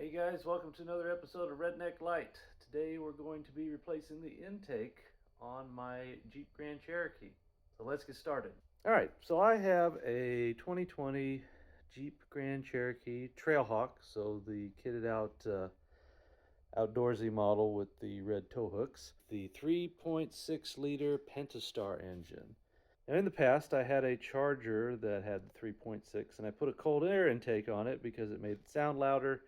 Hey guys, welcome to another episode of Redneck Light. Today we're going to be replacing the intake on my Jeep Grand Cherokee. So let's get started. Alright, so I have a 2020 Jeep Grand Cherokee Trailhawk, so the kitted out outdoorsy model with the red tow hooks. The 3.6 liter Pentastar engine. And in the past, I had a Charger that had the 3.6, and I put a cold air intake on it because it made it sound louder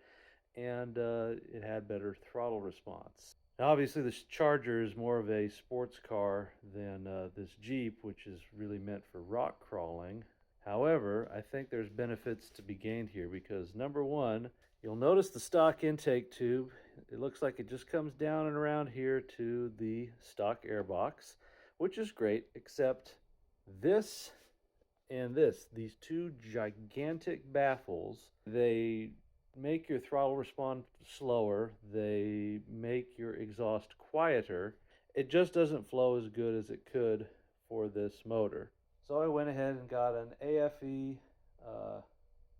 and it had better throttle response. Now, obviously, this Charger is more of a sports car than this Jeep, which is really meant for rock crawling. However, I think there's benefits to be gained here because, number one, you'll notice the stock intake tube. It looks like it just comes down and around here to the stock airbox, which is great, except this and this, these two gigantic baffles, they make your throttle respond slower, they make your exhaust quieter. It just doesn't flow as good as it could for this motor. So I went ahead and got an aFe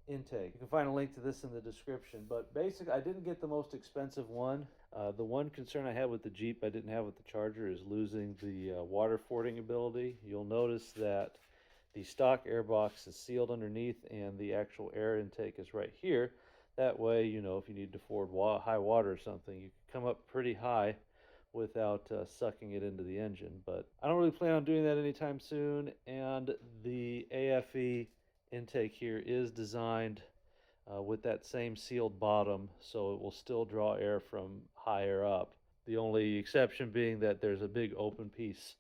intake. You can find a link to this in the description, but basically I didn't get the most expensive one. The one concern I had with the Jeep I didn't have with the Charger is losing the water fording ability. You'll notice that the stock airbox is sealed underneath and the actual air intake is right here. That way, you know, if you need to ford high water or something, you can come up pretty high without sucking it into the engine. But I don't really plan on doing that anytime soon, and the aFe intake here is designed with that same sealed bottom, so it will still draw air from higher up. The only exception being that there's a big open piece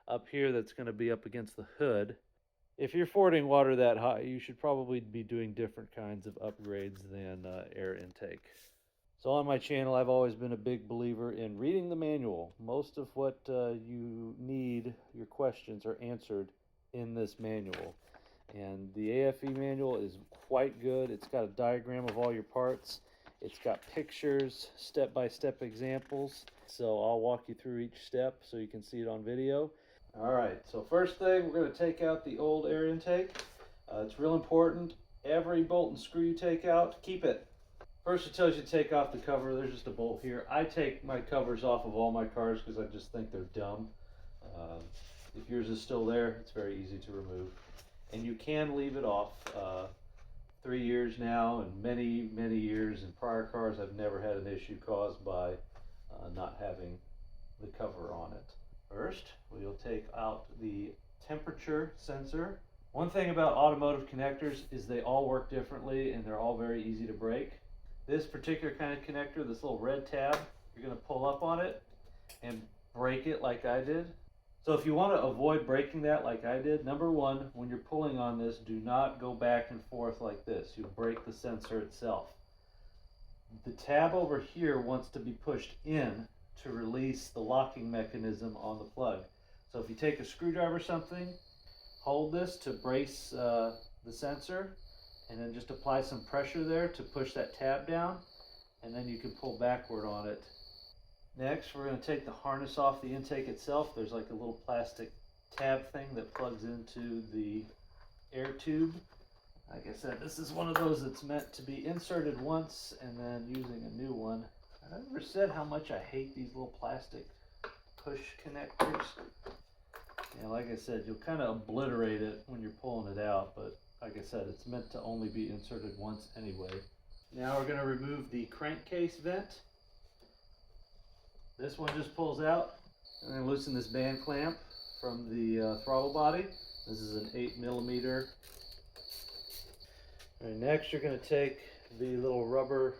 up here that's going to be up against the hood. If you're fording water that high, you should probably be doing different kinds of upgrades than air intake. So on my channel, I've always been a big believer in reading the manual. Most of what you need, your questions, are answered in this manual. And the aFe manual is quite good. It's got a diagram of all your parts. It's got pictures, step-by-step examples. So I'll walk you through each step so you can see it on video. Alright, so first thing, we're going to take out the old air intake. It's real important. Every bolt and screw you take out, keep it. First it tells you to take off the cover. There's just a bolt here. I take my covers off of all my cars because I just think they're dumb. If yours is still there, it's very easy to remove. And you can leave it off. 3 years now and many years in prior cars, I've never had an issue caused by not having the cover on it. First, we'll take out the temperature sensor. One thing about automotive connectors is they all work differently and they're all very easy to break. This particular kind of connector, this little red tab, you're going to pull up on it and break it like I did. So if you want to avoid breaking that like I did, number one, when you're pulling on this, do not go back and forth like this. You'll break the sensor itself. The tab over here wants to be pushed in to release the locking mechanism on the plug. So if you take a screwdriver or something, hold this to brace the sensor, and then just apply some pressure there to push that tab down, and then you can pull backward on it. Next, we're going to take the harness off the intake itself. There's like a little plastic tab thing that plugs into the air tube. Like I said, this is one of those that's meant to be inserted once and then using a new one. I've never said how much I hate these little plastic push connectors. And like I said, you'll kind of obliterate it when you're pulling it out, but like I said, it's meant to only be inserted once anyway. Now we're going to remove the crankcase vent. This one just pulls out. I'm going to loosen this band clamp from the throttle body. This is an 8mm. All right, next you're going to take the little rubber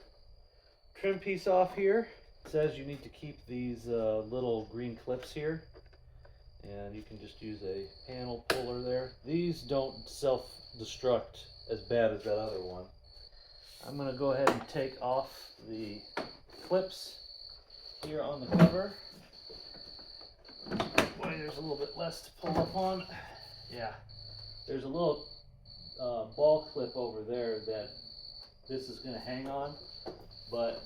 trim piece off here. It says you need to keep these little green clips here, and you can just use a panel puller there. These don't self-destruct as bad as that other one. I'm going to go ahead and take off the clips here on the cover. Boy, there's a little bit less to pull up on. Yeah, there's a little ball clip over there that this is going to hang on, but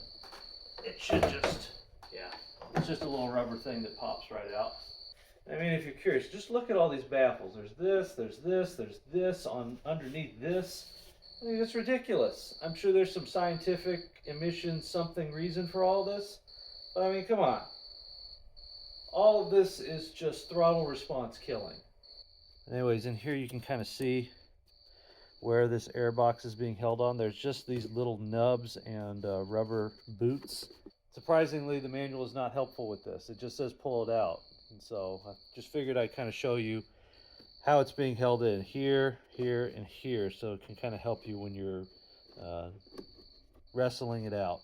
it should just, yeah, it's just a little rubber thing that pops right out. I mean, if you're curious, just look at all these baffles. There's this on underneath this. I mean, it's ridiculous. I'm sure there's some scientific emission something reason for all this, but I mean, come on. All of this is just throttle response killing. Anyways, in here you can kind of see where this air box is being held on. There's just these little nubs and rubber boots. Surprisingly, the manual is not helpful with this. It just says pull it out. And so I just figured I'd kind of show you how it's being held in here, here, and here, so it can kind of help you when you're wrestling it out.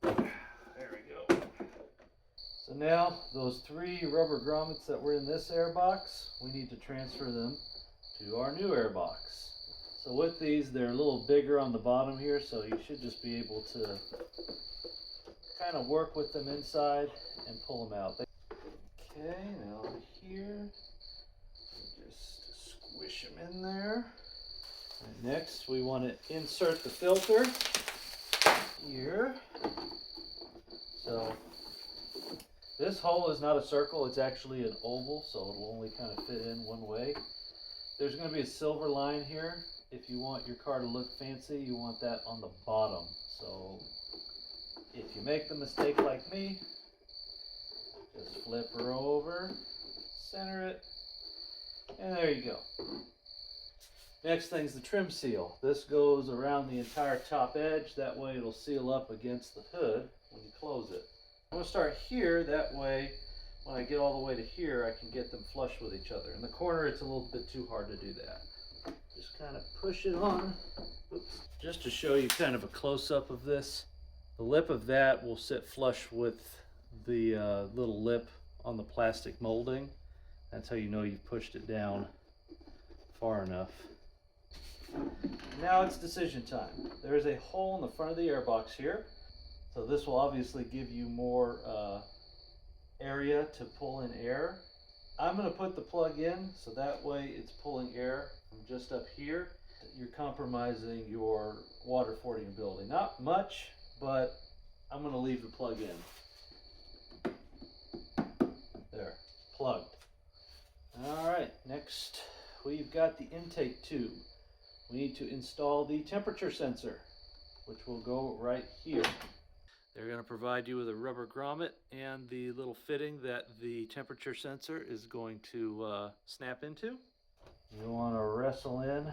There we go. So now those 3 rubber grommets that were in this air box, we need to transfer them to our new air box. So with these, they're a little bigger on the bottom here, so you should just be able to kind of work with them inside and pull them out. Okay, now here, just squish them in there. And next, we want to insert the filter here. So this hole is not a circle, it's actually an oval, so it'll only kind of fit in one way. There's going to be a silver line here. If you want your car to look fancy, you want that on the bottom. So if you make the mistake like me, just flip her over, center it, and there you go. Next thing's the trim seal. This goes around the entire top edge. That way it'll seal up against the hood when you close it. I'm going to start here. That way when I get all the way to here, I can get them flush with each other. In the corner, it's a little bit too hard to do that. Just kind of push it on. Oops. Just to show you kind of a close-up of this, the lip of that will sit flush with the little lip on the plastic molding. That's how you know you've pushed it down far enough. Now it's decision time. There is a hole in the front of the airbox here, so this will obviously give you more area to pull in air. I'm going to put the plug in so that way it's pulling air from just up here. You're compromising your water fording ability. Not much, but I'm going to leave the plug in. There, plugged. Alright, next we've got the intake tube. We need to install the temperature sensor, which will go right here. They're going to provide you with a rubber grommet and the little fitting that the temperature sensor is going to snap into. You want to wrestle in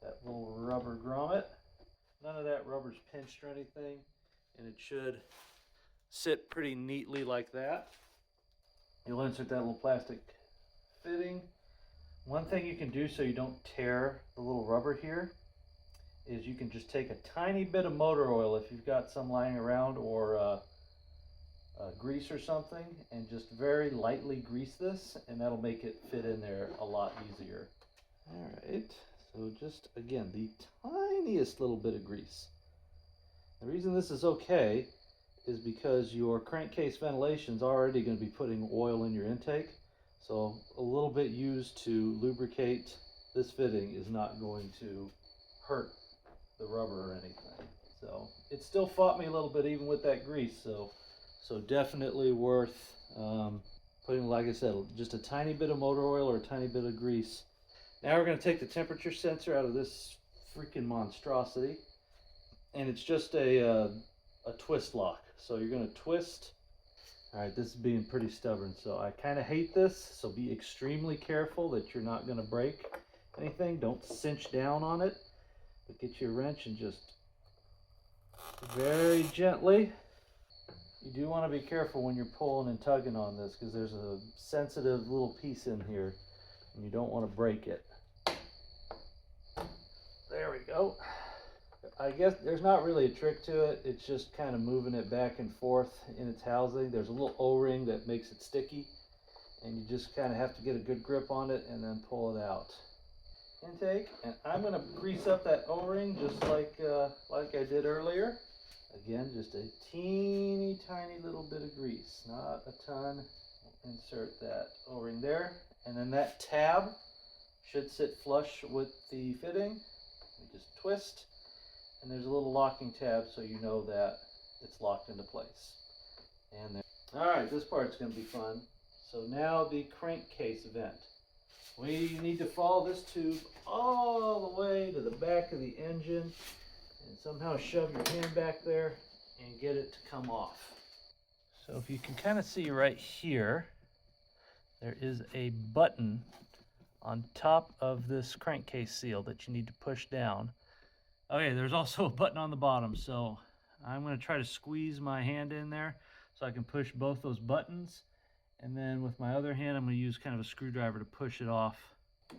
that little rubber grommet. None of that rubber's pinched or anything, and it should sit pretty neatly like that. You'll insert that little plastic fitting. One thing you can do so you don't tear the little rubber here is you can just take a tiny bit of motor oil if you've got some lying around, or grease or something, and just very lightly grease this, and that'll make it fit in there a lot easier. Alright, so just again the tiniest little bit of grease. The reason this is okay is because your crankcase ventilation is already going to be putting oil in your intake, so a little bit used to lubricate this fitting is not going to hurt the rubber or anything. So it still fought me a little bit even with that grease, so definitely worth putting, like I said, just a tiny bit of motor oil or a tiny bit of grease. Now we're going to take the temperature sensor out of this freaking monstrosity, and it's just a twist lock. So you're going to twist. Alright, this is being pretty stubborn, so I kind of hate this, so be extremely careful that you're not going to break anything. Don't cinch down on it, but get your wrench and just very gently. You do want to be careful when you're pulling and tugging on this, because there's a sensitive little piece in here and you don't want to break it. There we go. I guess there's not really a trick to it. It's just kind of moving it back and forth in its housing. There's a little O-ring that makes it sticky, and you just kind of have to get a good grip on it and then pull it out. Intake, and I'm going to grease up that O-ring just like I did earlier. Again, just a teeny tiny little bit of grease, not a ton. Insert that O-ring there, and then that tab should sit flush with the fitting. You just twist, and there's a little locking tab so you know that it's locked into place. And there. All right, this part's going to be fun. So now the crankcase vent. We need to follow this tube all the way to the back of the engine and somehow shove your hand back there and get it to come off. So if you can kind of see right here, there is a button on top of this crankcase seal that you need to push down. Okay, there's also a button on the bottom, so I'm going to try to squeeze my hand in there so I can push both those buttons, and then with my other hand I'm going to use kind of a screwdriver to push it off.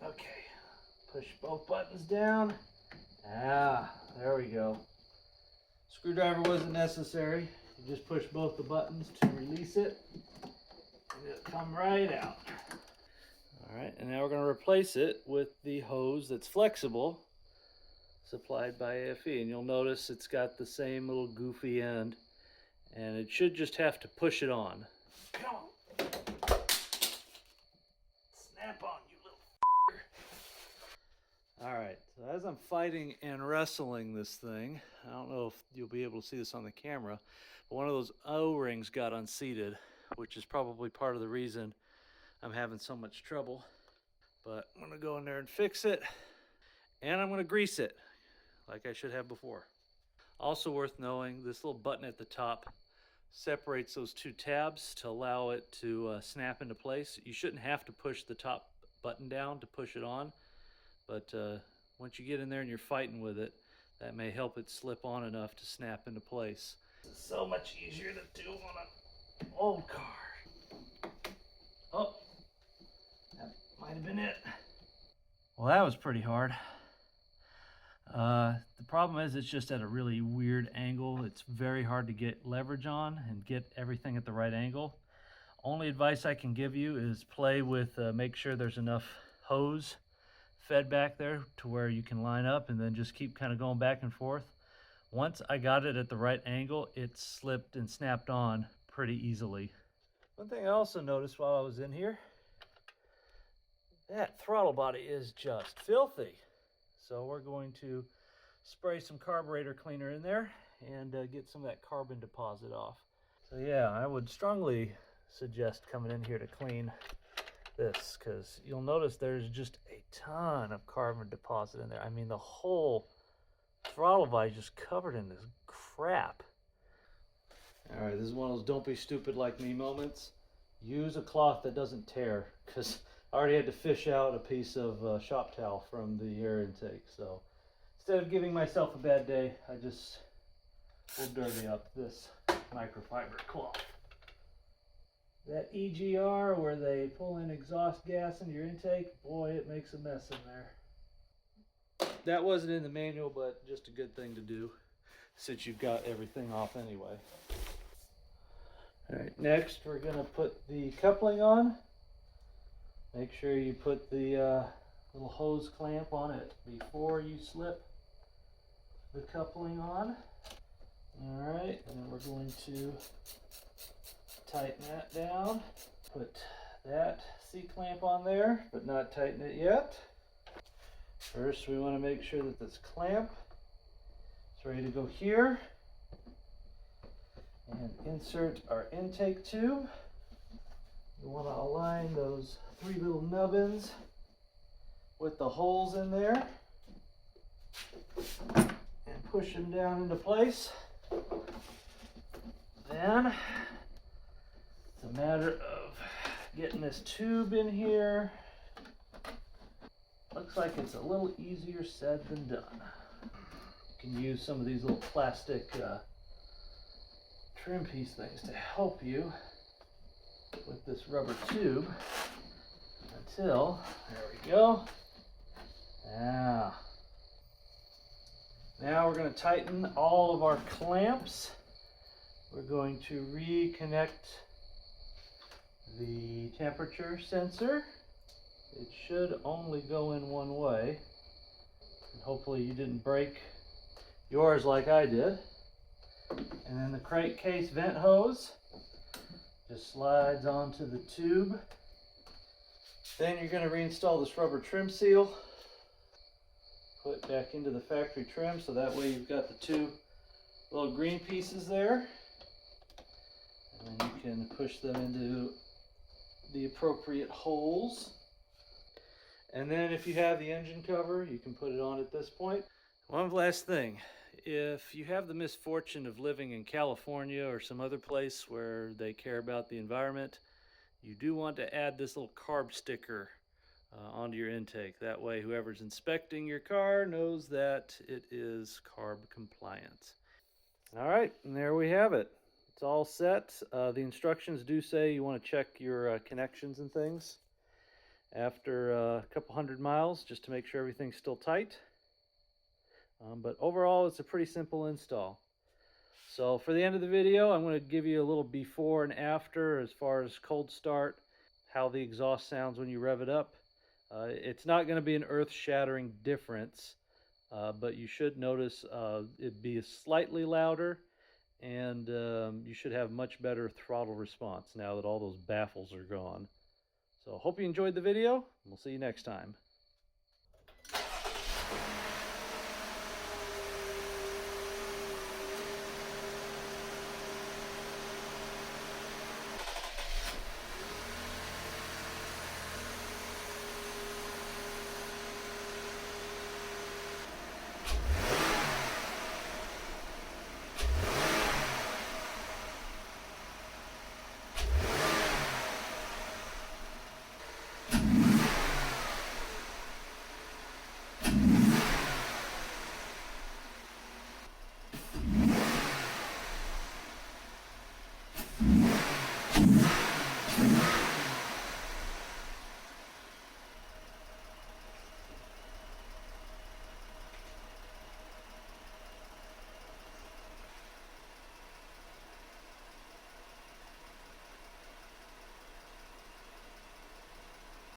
Okay, push both buttons down. There we go. Screwdriver wasn't necessary. You just push both the buttons to release it, and it'll come right out. All right, and now we're going to replace it with the hose that's flexible, supplied by aFe, and you'll notice it's got the same little goofy end, and it should just have to push it on. Come on. Snap on, you little f***er. All right, so as I'm fighting and wrestling this thing, I don't know if you'll be able to see this on the camera, but one of those O-rings got unseated, which is probably part of the reason I'm having so much trouble. But I'm gonna go in there and fix it, and I'm gonna grease it like I should have before. Also worth knowing, this little button at the top separates those two tabs to allow it to snap into place. You shouldn't have to push the top button down to push it on, but once you get in there and you're fighting with it, that may help it slip on enough to snap into place. It's so much easier to do on an old car. Oh, that might have been it. Well, that was pretty hard. The problem is it's just at a really weird angle. It's very hard to get leverage on and get everything at the right angle. Only advice I can give you is play with, make sure there's enough hose fed back there to where you can line up, and then just keep kind of going back and forth. Once I got it at the right angle, it slipped and snapped on pretty easily. One thing I also noticed while I was in here, that throttle body is just filthy. So we're going to spray some carburetor cleaner in there and get some of that carbon deposit off. So yeah, I would strongly suggest coming in here to clean this, because you'll notice there's just a ton of carbon deposit in there. I mean, the whole throttle body is just covered in this crap. All right, this is one of those don't be stupid like me moments. Use a cloth that doesn't tear, because I already had to fish out a piece of shop towel from the air intake. So instead of giving myself a bad day, I just will dirty up this microfiber cloth. That EGR where they pull in exhaust gas into your intake, boy, it makes a mess in there. That wasn't in the manual, but just a good thing to do since you've got everything off anyway. All right, next we're going to put the coupling on. Make sure you put the little hose clamp on it before you slip the coupling on. All right, and then we're going to tighten that down. Put that C-clamp on there, but not tighten it yet. First, we want to make sure that this clamp is ready to go here. And insert our intake tube. You want to align those three little nubbins with the holes in there and push them down into place. Then it's a matter of getting this tube in here. Looks like it's a little easier said than done. You can use some of these little plastic trim piece things to help you with this rubber tube until, there we go. Now we're going to tighten all of our clamps. We're going to reconnect the temperature sensor. It should only go in one way. And hopefully you didn't break yours like I did. And then the crankcase vent hose just slides onto the tube. Then you're going to reinstall this rubber trim seal. Put back into the factory trim so that way you've got the two little green pieces there. And then you can push them into the appropriate holes. And then if you have the engine cover, you can put it on at this point. One last thing, if you have the misfortune of living in California or some other place where they care about the environment, you do want to add this little carb sticker onto your intake. That way whoever's inspecting your car knows that it is carb compliant. All right, and there we have it. It's all set. The instructions do say you want to check your connections and things after a couple hundred miles just to make sure everything's still tight. But overall, it's a pretty simple install. So for the end of the video, I'm going to give you a little before and after as far as cold start, how the exhaust sounds when you rev it up. It's not going to be an earth-shattering difference, but you should notice it be slightly louder, and you should have much better throttle response now that all those baffles are gone. So hope you enjoyed the video. We'll see you next time.